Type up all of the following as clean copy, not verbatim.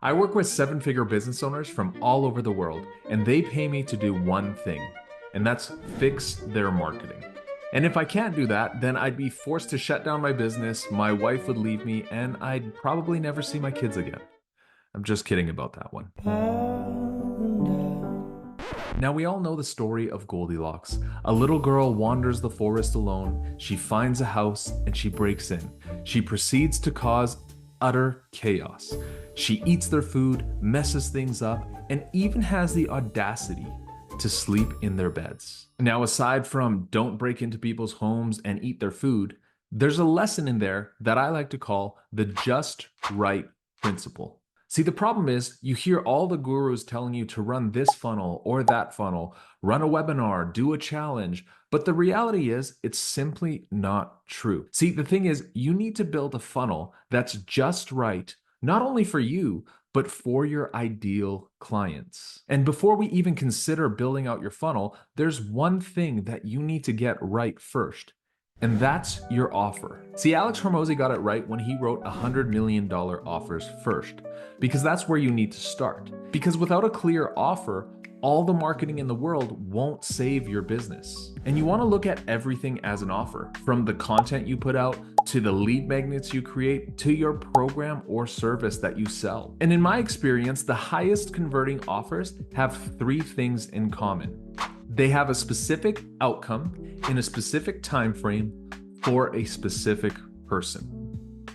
I work with seven-figure business owners from all over the world, and they pay me to do one thing, and that's fix their marketing. And if I can't do that, then I'd be forced to shut down my business, my wife would leave me, and I'd probably never see my kids again. I'm just kidding about that one. Now, we all know the story of Goldilocks. A little girl wanders the forest alone, she finds a house, and she breaks in. She proceeds to cause utter chaos. She eats their food, messes things up, and even has the audacity to sleep in their beds. Now, aside from don't break into people's homes and eat their food, there's a lesson in there that I like to call the just right principle. See, the problem is you hear all the gurus telling you to run this funnel or that funnel, run a webinar, do a challenge, but the reality is it's simply not true. See, the thing is you need to build a funnel that's just right, not only for you, but for your ideal clients. And before we even consider building out your funnel, there's one thing that you need to get right first. And that's your offer. See, Alex Hormozi got it right when he wrote $100 million offers first, because that's where you need to start. Because without a clear offer, all the marketing in the world won't save your business. And you want to look at everything as an offer, from the content you put out, to the lead magnets you create, to your program or service that you sell. And in my experience, the highest converting offers have three things in common. They have a specific outcome in a specific time frame for a specific person.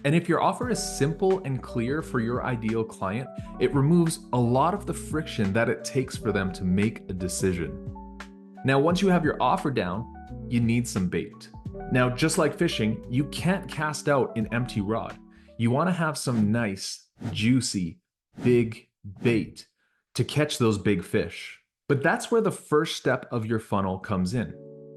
And if your offer is simple and clear for your ideal client, it removes a lot of the friction that it takes for them to make a decision. Now, once you have your offer down, you need some bait. Now, just like fishing, you can't cast out an empty rod. You want to have some nice, juicy, big bait to catch those big fish. But that's where the first step of your funnel comes in,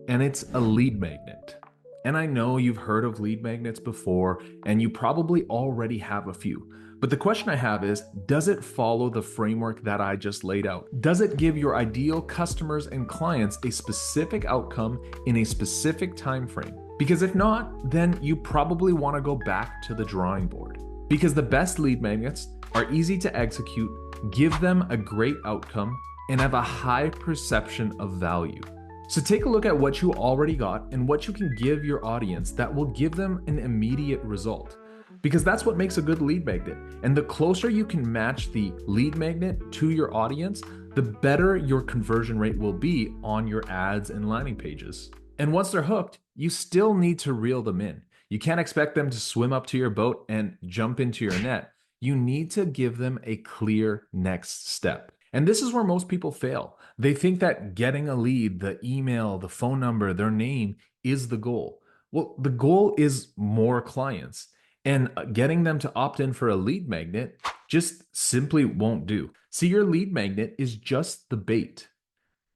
and it's a lead magnet. And I know you've heard of lead magnets before, and you probably already have a few. But the question I have is, does it follow the framework that I just laid out? Does it give your ideal customers and clients a specific outcome in a specific time frame? Because if not, then you probably want to go back to the drawing board. Because the best lead magnets are easy to execute, give them a great outcome, and have a high perception of value. So take a look at what you already got and what you can give your audience that will give them an immediate result. Because that's what makes a good lead magnet. And the closer you can match the lead magnet to your audience, the better your conversion rate will be on your ads and landing pages. And once they're hooked, you still need to reel them in. You can't expect them to swim up to your boat and jump into your net. You need to give them a clear next step. And this is where most people fail. They think that getting a lead, the email, the phone number, their name is the goal. Well, the goal is more clients, and getting them to opt in for a lead magnet just simply won't do. See, your lead magnet is just the bait.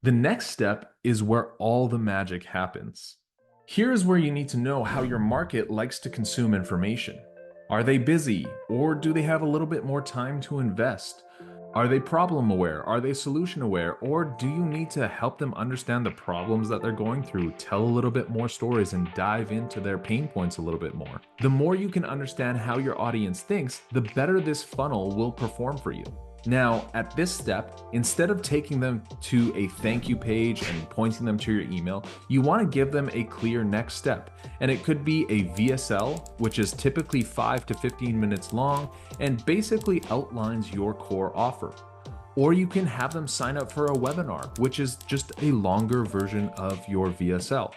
The next step is where all the magic happens. Here's where you need to know how your market likes to consume information. Are they busy, or do they have a little bit more time to invest? Are they problem aware? Are they solution aware? Or do you need to help them understand the problems that they're going through, tell a little bit more stories, and dive into their pain points a little bit more? The more you can understand how your audience thinks, the better this funnel will perform for you. Now, at this step, instead of taking them to a thank you page and pointing them to your email, you want to give them a clear next step. And it could be a VSL, which is typically 5 to 15 minutes long and basically outlines your core offer. Or you can have them sign up for a webinar, which is just a longer version of your VSL.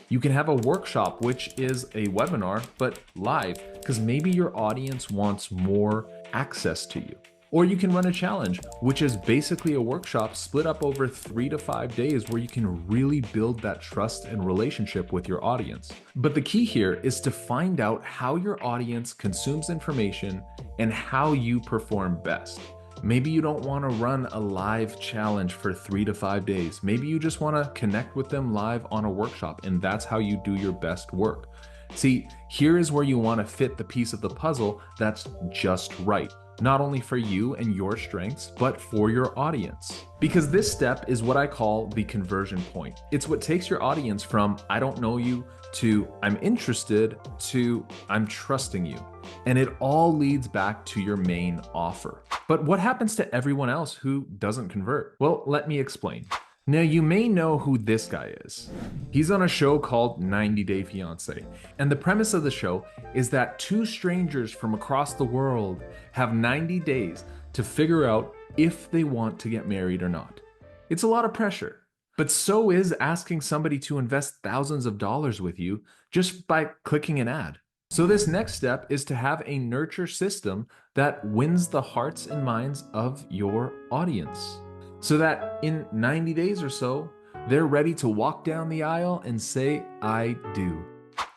You can have a workshop, which is a webinar, but live, because maybe your audience wants more access to you. Or you can run a challenge, which is basically a workshop split up over 3 to 5 days where you can really build that trust and relationship with your audience. But the key here is to find out how your audience consumes information and how you perform best. Maybe you don't want to run a live challenge for 3 to 5 days. Maybe you just want to connect with them live on a workshop, and that's how you do your best work. See, here is where you want to fit the piece of the puzzle that's just right. not only for you and your strengths, but for your audience. Because this step is what I call the conversion point. It's what takes your audience from "I don't know you" to "I'm interested" to "I'm trusting you." And it all leads back to your main offer. But what happens to everyone else who doesn't convert? Well, let me explain. Now, you may know who this guy is. He's on a show called 90 Day Fiancé, and the premise of the show is that two strangers from across the world have 90 days to figure out if they want to get married or not. It's a lot of pressure, but so is asking somebody to invest thousands of dollars with you just by clicking an ad. So this next step is to have a nurture system that wins the hearts and minds of your audience, so that in 90 days or so, they're ready to walk down the aisle and say, "I do."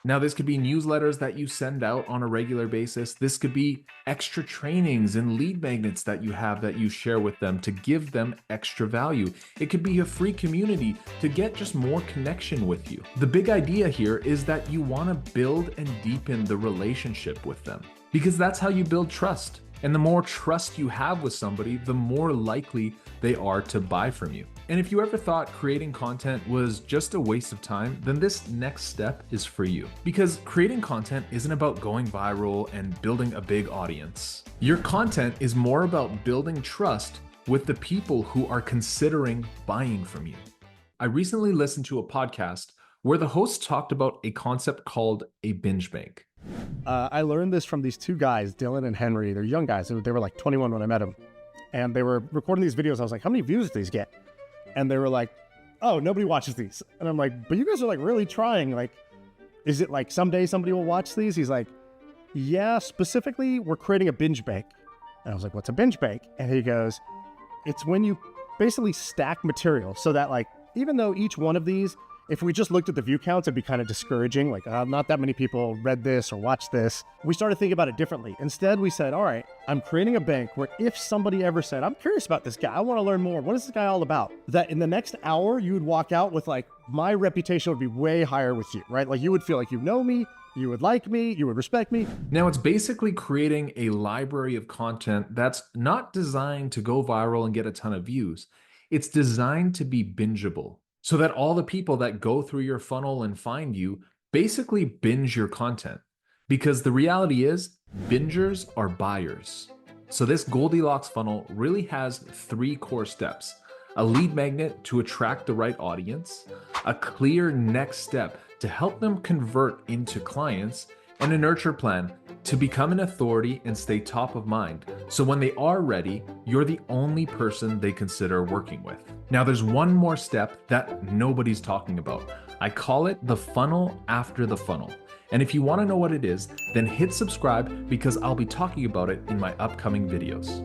Now, this could be newsletters that you send out on a regular basis. This could be extra trainings and lead magnets that you have that you share with them to give them extra value. It could be a free community to get just more connection with you. The big idea here is that you want to build and deepen the relationship with them, because that's how you build trust. And the more trust you have with somebody, the more likely they are to buy from you. And if you ever thought creating content was just a waste of time, then this next step is for you. Because creating content isn't about going viral and building a big audience. Your content is more about building trust with the people who are considering buying from you. I recently listened to a podcast where the host talked about a concept called a binge bank. I learned this from these two guys, Dylan and Henry. They're young guys. They were like 21 when I met them. And they were recording these videos. I was like, how many views do these get? And they were like, oh, nobody watches these. And I'm like, but you guys are like really trying. Like, is it like someday somebody will watch these? He's like, yeah, specifically, we're creating a binge bank. And I was like, what's a binge bank? And he goes, it's when you basically stack material so that like, even though each one of these, if we just looked at the view counts, it'd be kind of discouraging. Like, not that many people read this or watched this. We started thinking about it differently. Instead, we said, all right, I'm creating a bank where if somebody ever said, I'm curious about this guy, I want to learn more. What is this guy all about? That in the next hour, you would walk out with like, my reputation would be way higher with you, right? Like you would feel like you know me, you would like me, you would respect me. Now, it's basically creating a library of content that's not designed to go viral and get a ton of views. It's designed to be bingeable, so that all the people that go through your funnel and find you basically binge your content. Because the reality is, bingers are buyers. So this Goldilocks funnel really has 3 core steps: a lead magnet to attract the right audience, a clear next step to help them convert into clients, and a nurture plan to become an authority and stay top of mind. So when they are ready, you're the only person they consider working with. Now, there's one more step that nobody's talking about. I call it the funnel after the funnel. And if you want to know what it is, then hit subscribe, because I'll be talking about it in my upcoming videos.